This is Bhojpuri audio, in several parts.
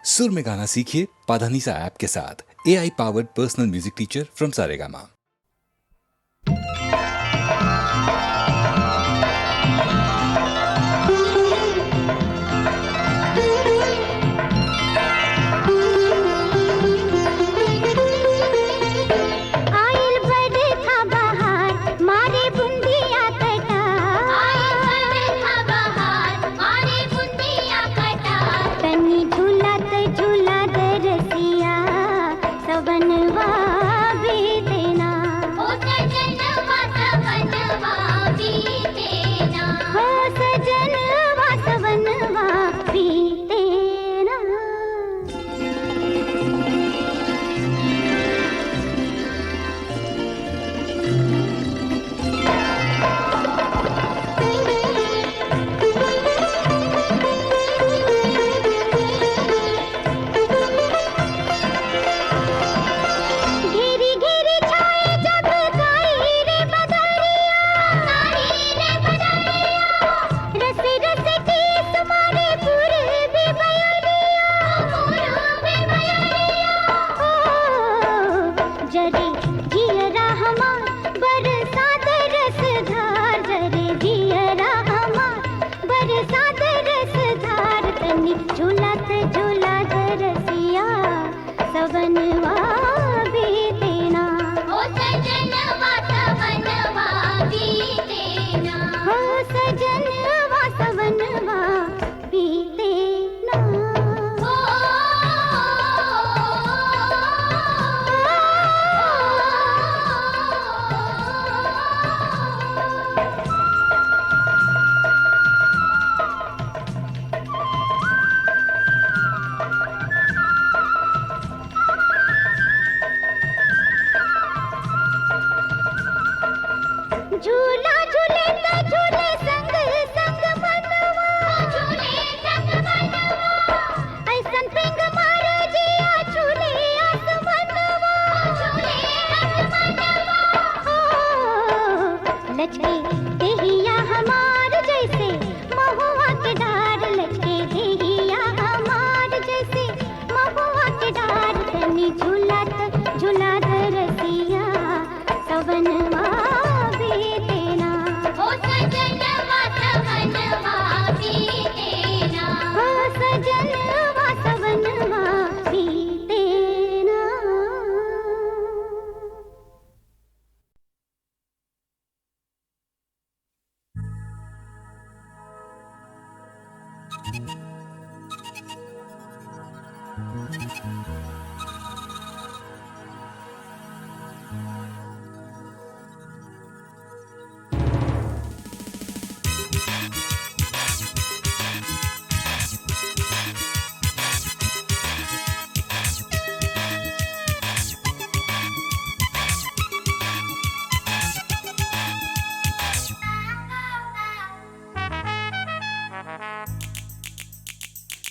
सुर में गाना सीखिए पाधानीसा ऐप के साथ। AI powered personal music teacher from Saregama.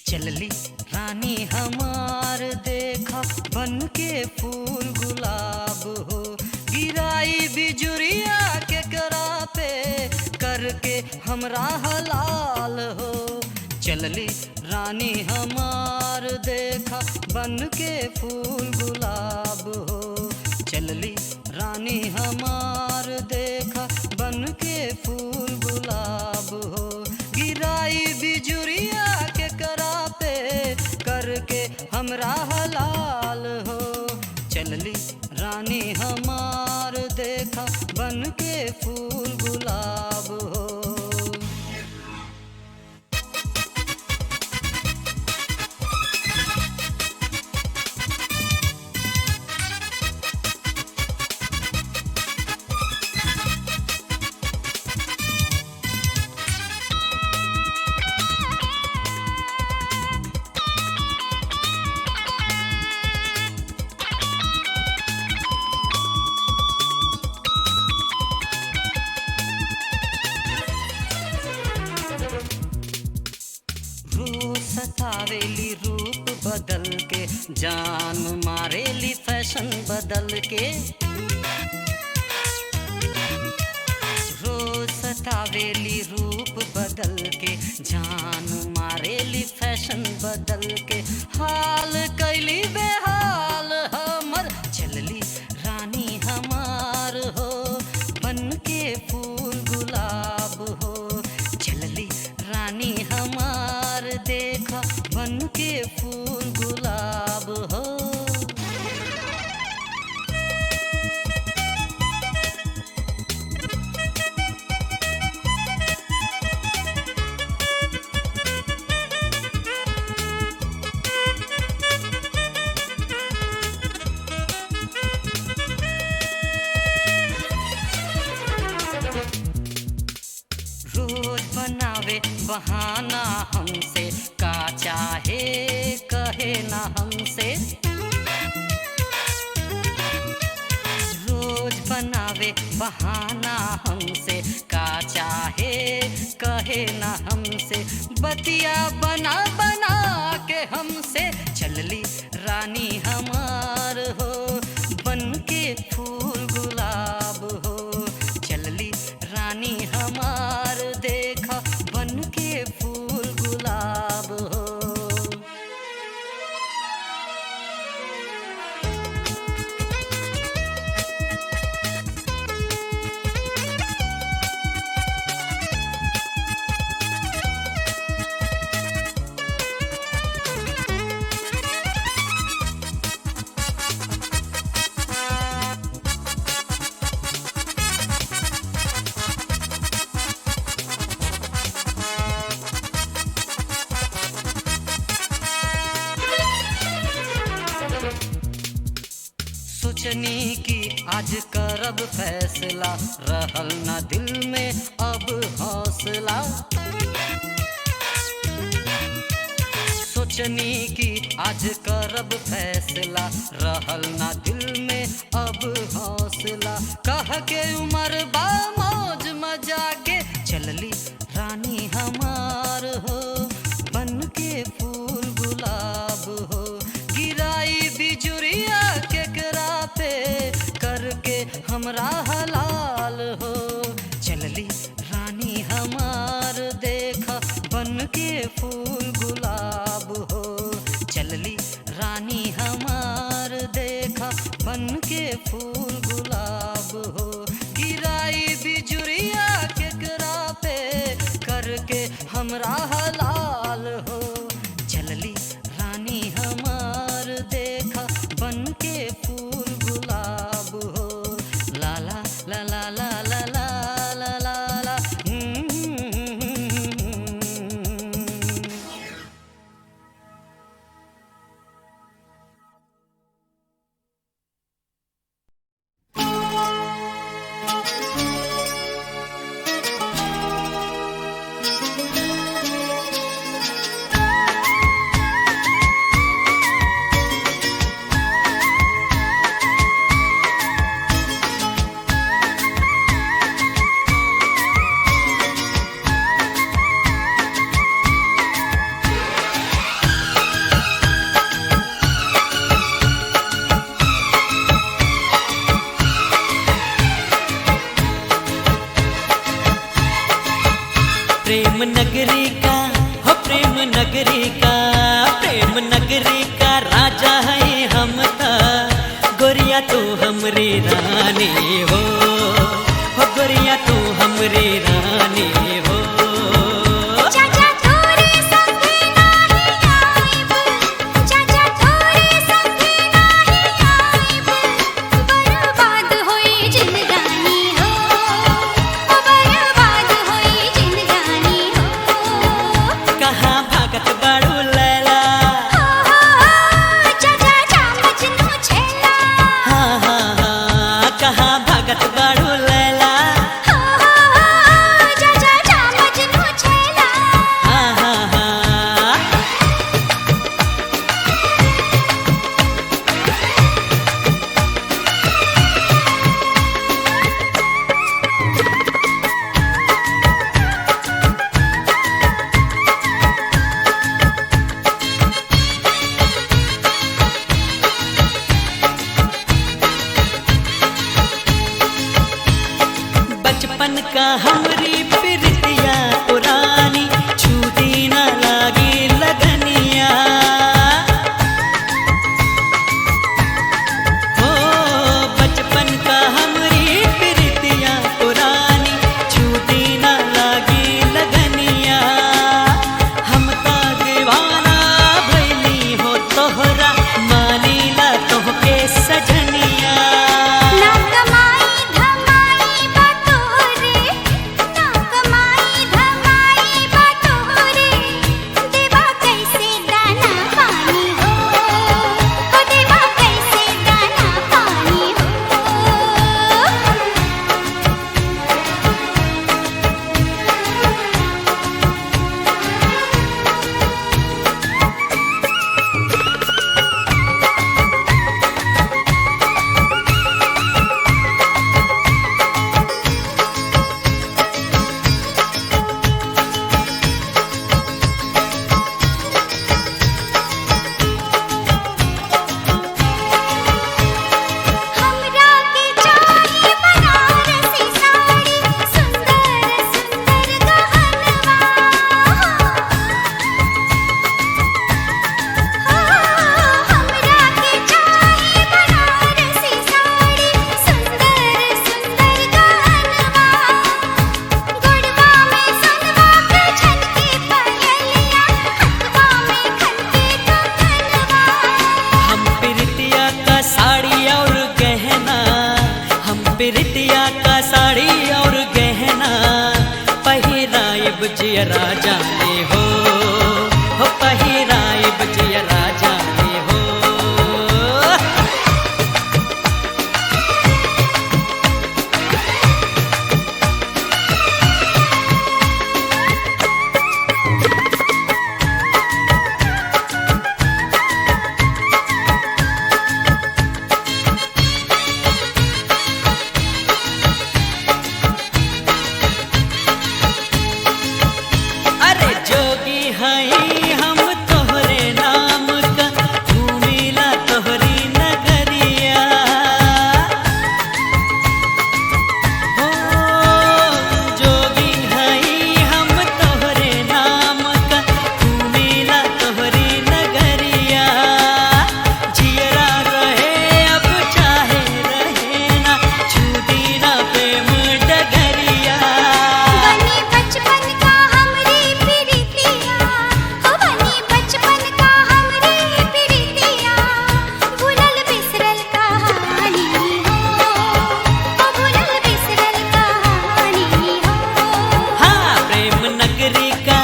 चलली रानी हमार देखा बन के फूल गुलाब हो, गिराई बिजुरिया के करा पे करके हमरा हलाल हो। चलली रानी हमार देखा बन के फूल गुलाब हो, चलली रानी हमार देखा बन के फूल गुलाब हो, गिराई बिजुरिया के करा पे करके हमरा हलाल हो। चलली रानी हमार देखा बन के फूल गुलाब हो। सतावेली रूप बदल के, जान मारेली फैशन बदल के, रोज सतावेली रूप बदल के, जान मारेली फैशन बदल के। हाँ के फूल गुलाब हो। रोज बनावे बहाना हमसे, का चाहे कहे ना हमसे। रोज बनावे बहाना हमसे, का चाहे कहे ना हमसे। बतिया बना बना के हमसे चलली रानी हमार हो, बन के फूल गुलाब हो। चलली रानी हमार देखा बन के फूल गुलाब हो। सोचनी की आज करब फैसला, रहल ना दिल में अब हौसला। सोचनी की आज करब फैसला, रहल ना दिल में अब हौसला। कह के उमर बा मौज मजा के चलली रानी हमार हो, बन के फूल गुलाब हो। गिराई बिजुरिया केकरा पे करके हमरा हलाल हो। चलली रानी हमार देखा बन के फूल गुलाब हो। चलली रानी हमार देखा बन के फूल गुलाब हो। गिराई बिजुरिया केकरा पे करके हमरा हलाल हो। चलली रानी हमार देखा बन के फूल गुलाब हो। ला ला ला ला ला ला ला ला ला ला। प्रेम नगरी का हो, प्रेम नगरी का, प्रेम नगरी का राजा है हम ता। गोरिया तू हमरी रानी हो, गोरिया तू हमरी रानी हो। चाचा तोरे संगे नाही आइब, चाचा तोरे संगे नाही आइब। बर्बाद होई जिंदगानी हो, बर्बाद होई जिंदगानी हो। कहाँ भागत बाड़ू लैला, चाचा जा मजनू छेला। हाँ हाँ हाँ, कहाँ भागत बाड़ू लैला, चाचा जा मजनू छेला। हाँ हाँ हाँ। बचपन का हमरी प्रीतिया पुरानी, छूटी न लागी लगनिया। हो बचपन का हमरी प्रीतिया पुरानी, छूटी न लागी लगनिया। हम का दीवाना भई जियरा जाने हो पहिराइब जियरा जाने हो। अरे जोगी हई हम तोहरे नाम का घूमिला तोहरी नगरिया हो। जोगी हई हम तोहरे नाम का घूमिला तोहरी नगरिया। जियरा रहे अब चाहे रहे ना छूटी ना प्रेम डगरिया। बनी बचपन का हमरी प्रीतिया, हो बनी बचपन का हमरी प्रीतिया, भूलल बिसरल कहानी हो, हो भूलल बिसरल कहानी हो। हाँ प्रेम नगरी का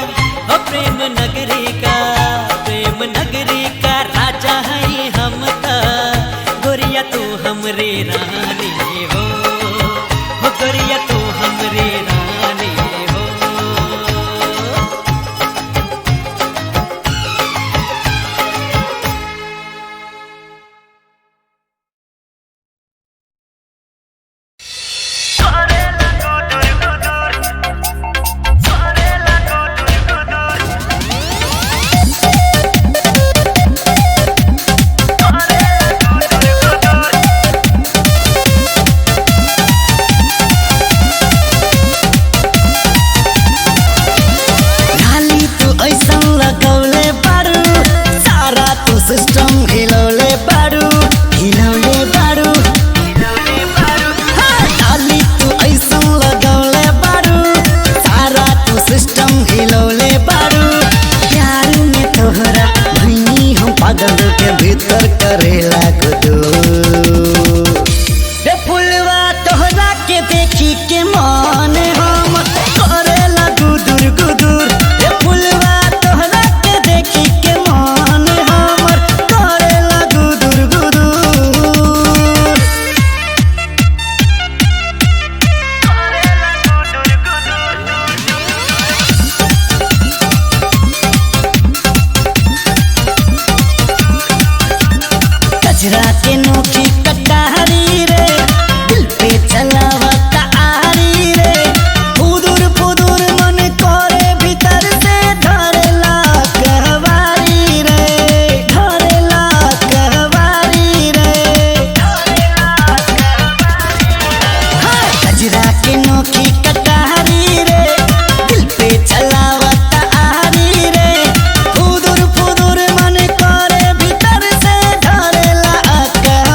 ओ प्रेम नगरी का प्रेम नगरी का राजा है हम ता गोरिया तू हमरे रानी हो गोरिया तू हमरे रानी हो। खाली तू ऐसन लगौले बारू सारा तू सिस्टम हिलौले बारू हाँ, खाली तू ऐसन लगौले बारू सारा तू सिस्टम हिलौले बारू। प्यार में तोहरा भैनी हम पागल के भीतर करेला गुदू। रे फुलवा तोहरा के देखी के मन हम करेला गुदुर गुदुर। रे फुलवा तोहरा के देखी के मन हमर करेला गुदुर गुदुर। गजरा के नोकी कटारी रे दिल पे चलावता आरी रे। फुदुर फुदुर मन करे भीतर से धरेला कहवारी रे धरेला कहवारी रे। हाँ, गजरा के नोकी कटारी रे दिल पे चलावता आरी रे। फुदुर फुदुर मन करे भीतर से धरेला कहवारी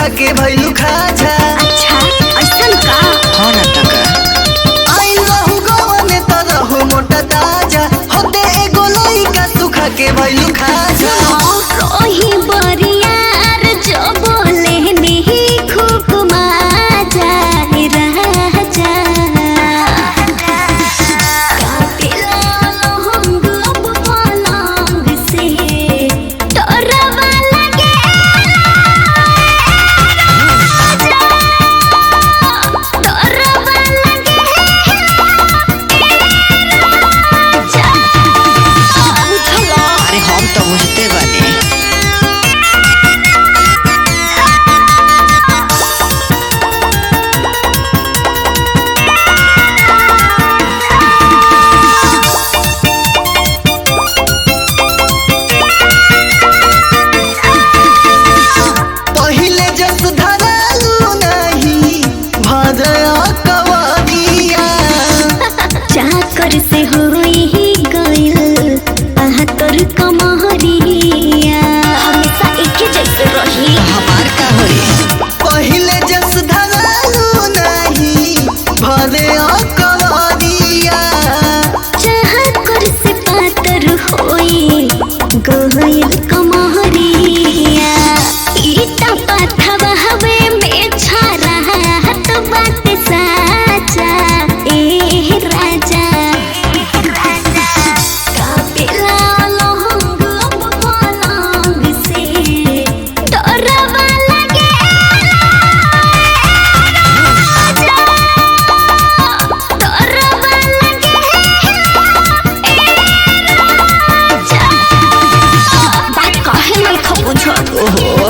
सुखा के भइलू खाजा। अच्छा ऐसन का? हाँ ना टका आई रहू गवने त रहू मोटा ताजा, होते एगो लइका सुखा के भइलू खाजा। रोही बरियार जो बोले नहीं खूब माजा रे राजा। कातिला लोहंग अब पलंग से डरवा लगे राजा। डरवा लगे राजा। बुझला? अरे हम तो बुझते बानी। पहिले जस धरालू नहीं भरया कवरिया। चाकर से होई गइल बहत्तर कमहरिया। हमेशा एके जैसे रही। हमार का होई? पहिले जस धरालू नहीं भरया कवरिया। चाकर से पातर होई गइल कमहरिया। ईटा पाथवा हवे में छारा हाथ बात साचा ए राजा। कातिला लोहंग अब पलंग से डरवा लगे राजा। डरवा लगे राजा। बात काहे नहीं बुझत? ओहो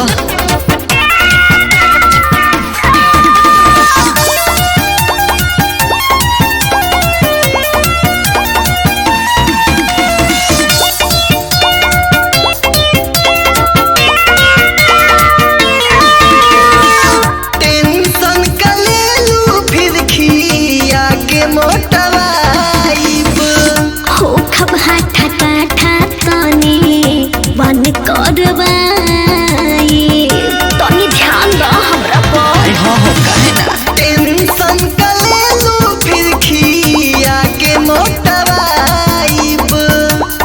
टेंशन का लेलू फिर खिया के मोटवाइब। हो खब हाथा काठा तने वन करवाई। तनी ध्यान द हमरा पर। अरे हाँ हो काहे ना। टेंशन का लेलू फिर खिया के मोटवाइब।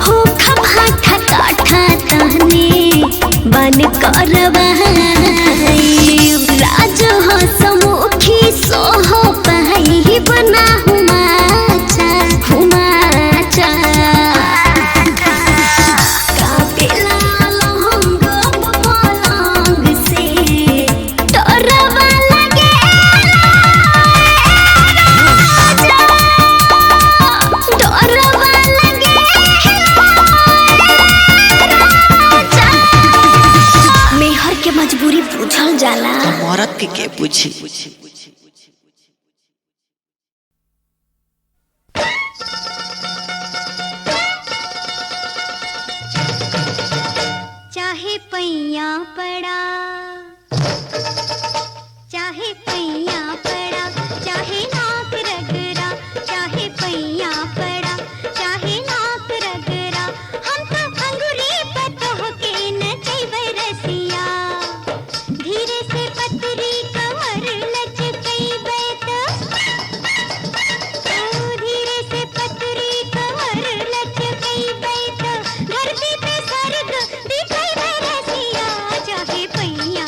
हो खब हाथा काठा तने वन करवाई। राज हो समुखी सोहो पाई बना हुमाचा हुमाचा। कातिला लोहंग अब पलंग से डरवा लगे राजा। डरवा लगे राजा। मेहर के मजबूरी बुझल जाला। मरद के पूछी। चाहे पैया पड़ा चाहे पैया पड़ा चाहे नाक रगड़ा। चाहे पैया पड़ा चाहे नाक रगड़ा। हम तो अंगूरी पतोह के नचैबै रसिया। धीरे से पतरी कमर लचकैबै त धीरे से पतरी कमर लचकैबै त धरती पे स्वर्ग दिखैबै रसिया। चाहे पैया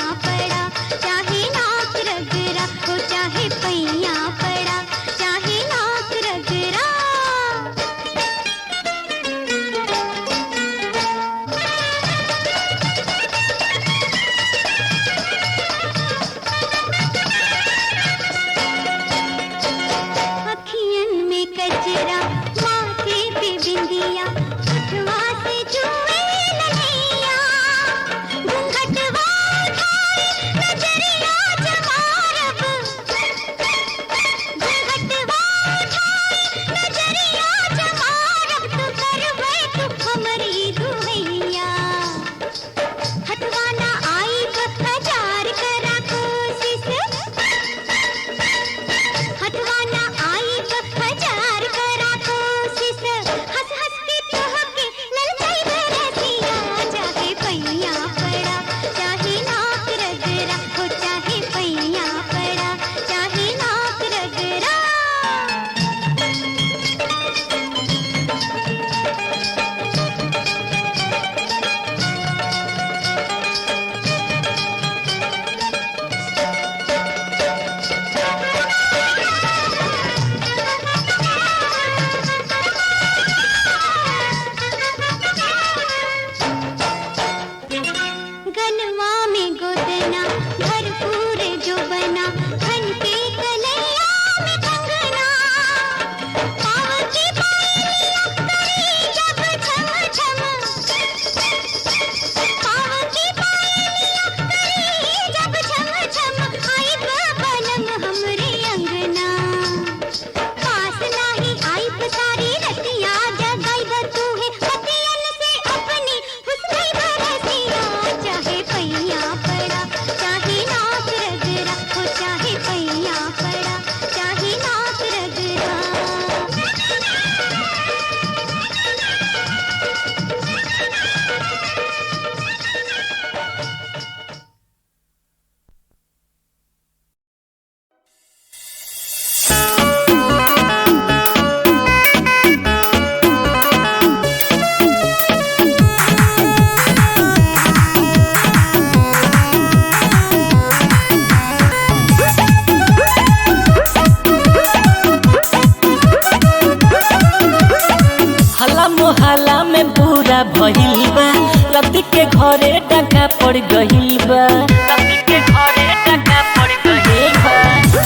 के घरे टका पड़ गइल बा, रति के घरे टका पड़ गइल बा।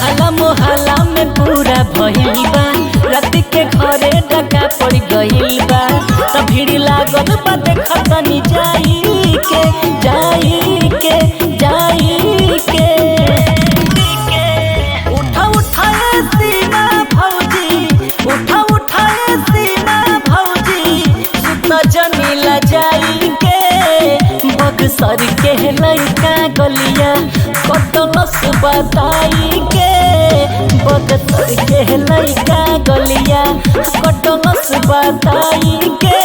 हला मोहल्ला में पूरा भइल बा, रति के घरे टका पड़ गइल बा। त भीड़ लागल बा देखतनी जाई के जाई के जाई के। उठा उठाए सीना भौजी, उठा उठाए सीना भौजी, सुत जनीला जाई के। बक्सर के लइका गलिया कटलस बताई के, बक्सर के लइका गलिया कटलस बताई के,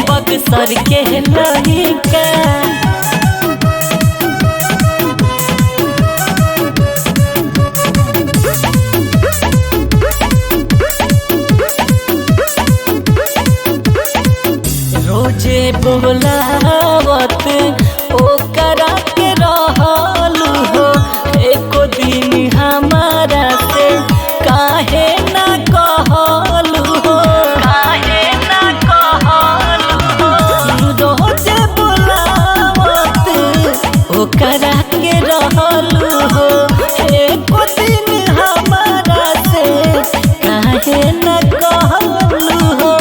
बक्सर के लइका। रोजे बोलावत ओकरा के रहलू हो, एको दिन हमारा से काहे ना कहलू हो, काहे ना कहलू हो। रोजे बोलावत ओकरा के रहलू हो, एको दिन हमारा से काहे ना कहलू हो।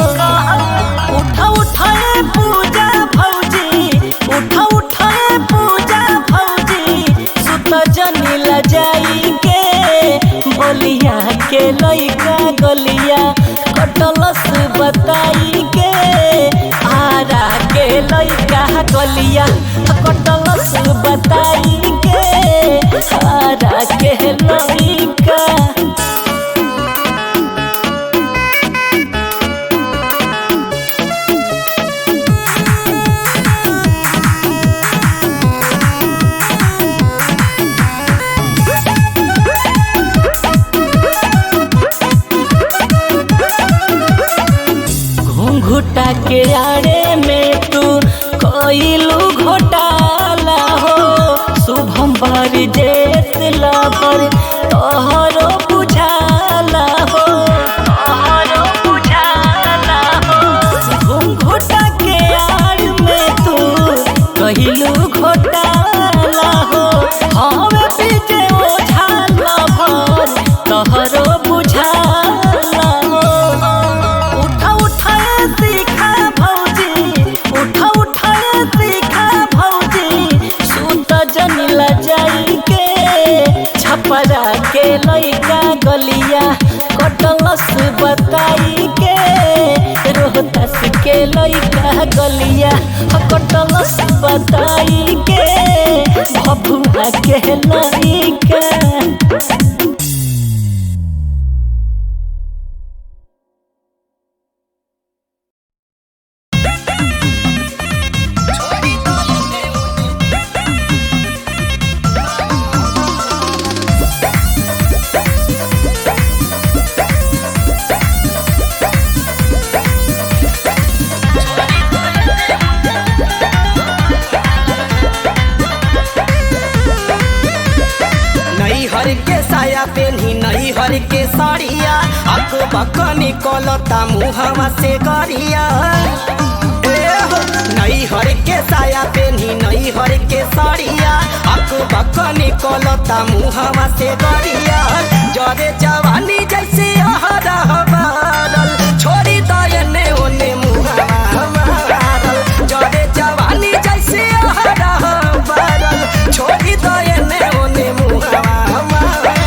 उठा उठाए पूजा भौजी, उठा उठाए पूजा भौजी, सुत जनीला जाई के। बलिया के लइका गलिया कटलस बताई के, आरा के लइका गलिया कटलस बताई के, आरा के लइका। घुटा के आड़े में तू कोइलू घोटाला हो, शुभम भर जेत लबर तोहरो बुझाला हो, तोहरो बुझाला हो। घुटा के आड़ में तू कोइलू घोटाला हो, हमें पीछे ओझाला भर तोहरो बुझाला हो। उठा उठाए सीखा भौजी, उठा उठाए सीखा भौजी, सुत जनीला जाई के। छपरा के लइका गलिया कटलस बताई के, रोहतास के लइका गलिया कटलस बताई के, भभुआ के लइका। पेन्ही नहीं हर के साड़िया, अक बक निकलता मुहवा से गरिया। नहीं हर के साया पेन्ही नहीं हर के साड़िया, अक बक निकलता मुहवा से गरिया। जरे जवानी जैसे हरा बादल, छोड़ी दयने ओने मुहवा मारल। जरे जवानी जैसे हरा बादल, छोड़ी दयने ओने मुहवा मारल।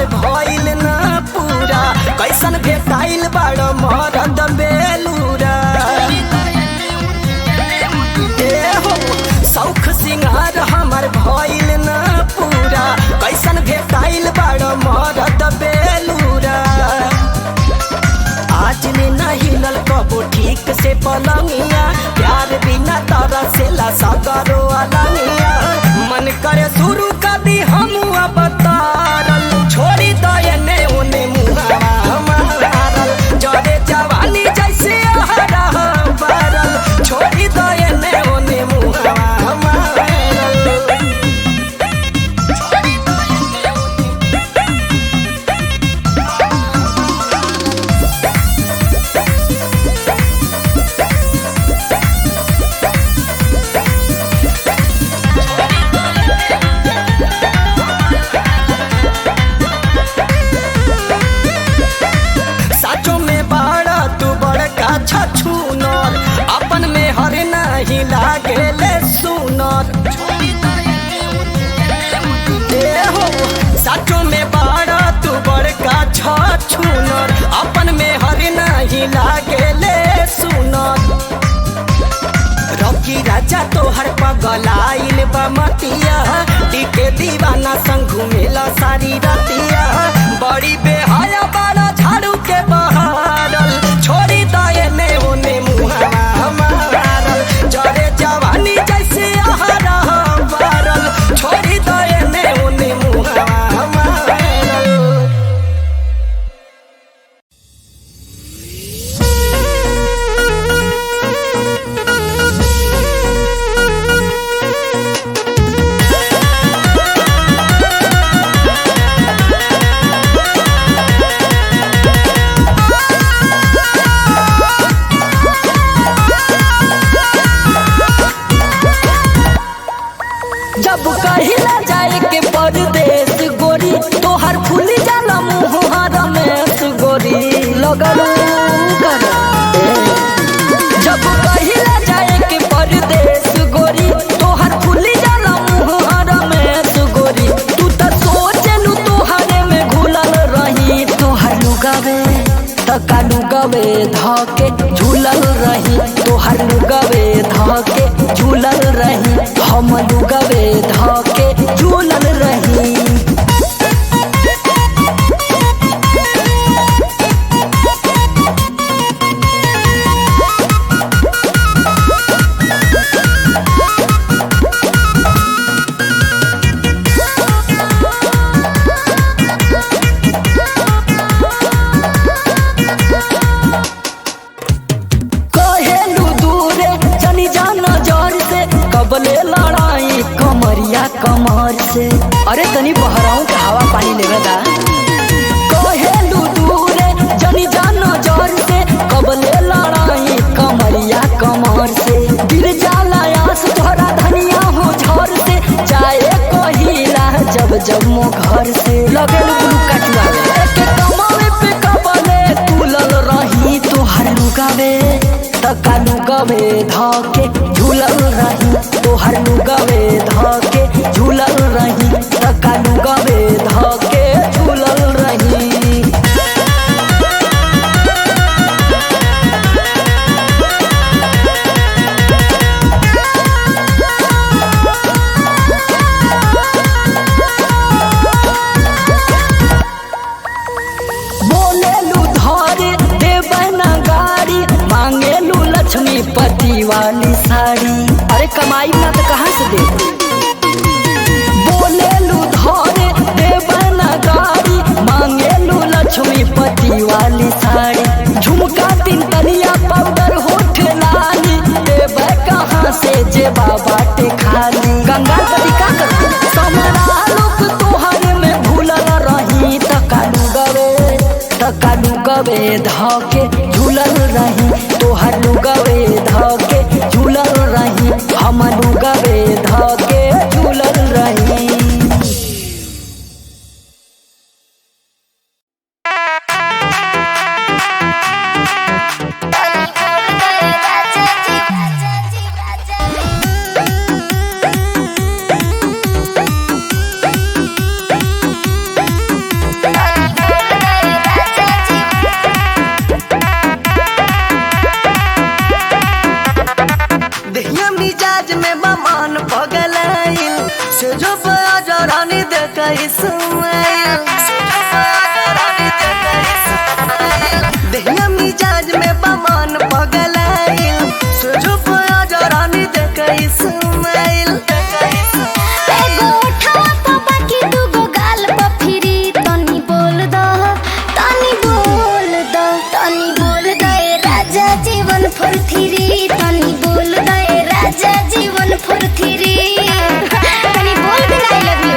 भइल न पूरा, कैसन भेटाइल बड़ मरद बेलूरा। शौख सिंगार हमर भइल न पूरा, कैसन भेटाइल बड़ मरद बेलूरा। आज ने नहीं लल कबो ठीक से पलंगिया, प्यार बिना तरह से ला सगरो अलंगिया। मन करे शुरू कर दी हम अब तारल, छोड़ी दयने ओने मुहावा मारल। जरे जवानी जैसे हरा बारल, छोड़ी दय नहीं लागेले सुनर ए हो साचो में बाड़ा तू बड़का छछुनर अपन में हर नहीं लागेले सुनर रॉकी राजा तोहर पगलाइल बा मतिया टिके दीवाना संग घूमेला सारी रतिया बड़ी बेहया बाड़ा झाड़ू के बहारल छोड़ी दए ने ओने मुहावा मारल जरे जवानी जैसे आहरा बारल छोड़ी दए ने ओने मुहावा मारल जब कहिला जाए के परदेश गोरी तोहर फूल जाला मुहारा में गोरी लगलू जब कहिला जाए के परदेश गोरी तोहर फूल जाला मुहारा में गोरी तू तो सोचलू तोहरे में घुलल रही तोहर लुगावे तका लुगावे धके झूलल रही तोहर लुगावे धके झूलल रही हम लुगावे धके झूलल रही कहेलू दूरे चली जा नजर से कबले लड़ाई कमरिया कमर से अरे तनी बहराऊं के हवा पानी लेवेगा कहेलू दूरे चली जा नजर से कबले लड़ाई कमरिया कमर से गिर जाला आस तोहरा धनिया हो झर से जाए कहिला जब जब मो घर से लगेलू गुलू कटुआवे के कमावे पे कबले तुलल रही तोहर लुगावे तका लुगावे धके झूलल रही तोहर लुगावे धके झूलल रही तका लुगावे धके झूलल रही बोलेलू धरे देवना गाड़ी मांगेलू लक्ष्मीपति वाली साड़ी अरे कमाई ना तो कहाँ से दे बोलेलू धरे देवना गाड़ी मांगेलू लक्ष्मीपति वाली साड़ी झुमका तीन तलिया पाउडर होठ लाली देवे कहाँ से जेबा बाटे खाली गंगा कदी का कर समरा लोग तोहरे में भूलल रही तका लुगावे धके झूलल रही तोहर लुगावे धके झूलल रही हम लुगावे धके झूलल रही देहिया मिजाज में बमान पगलाइल से जो बजा रानी देखा इस्माइल देहिया मिजाज में बमान पगलाइल से जो बजा रानी देखा इस्माइल एगो उठावा तो बाकी दूगो गाल पर फिरी तनी बोल दो तनी बोल दो तनी बोल दो ए राजा जीवन फुर्तीरी तनी बोल दो ए राजा जीवन फुर्तीरी तनी बोल भी आई लव यू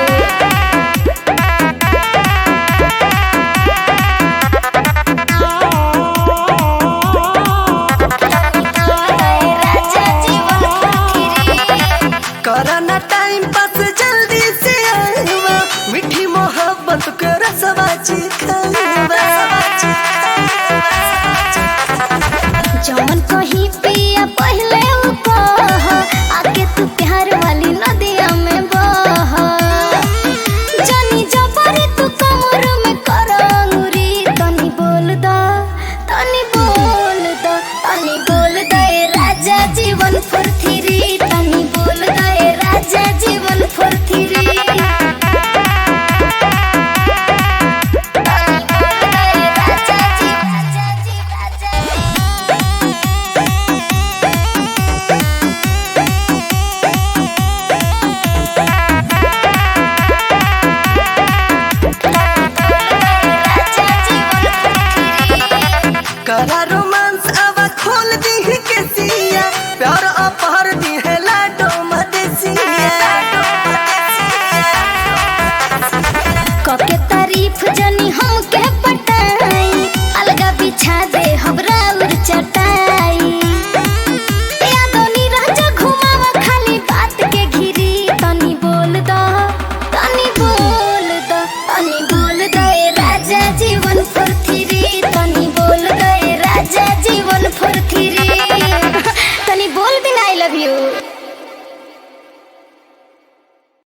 करा रोमांस अब खोल दी है के सिया प्यार अपहर दी है लाडो मदेसिया कके तारीफ जनी हमके पटाई अलगा बिछा दे हमरा उर चटाई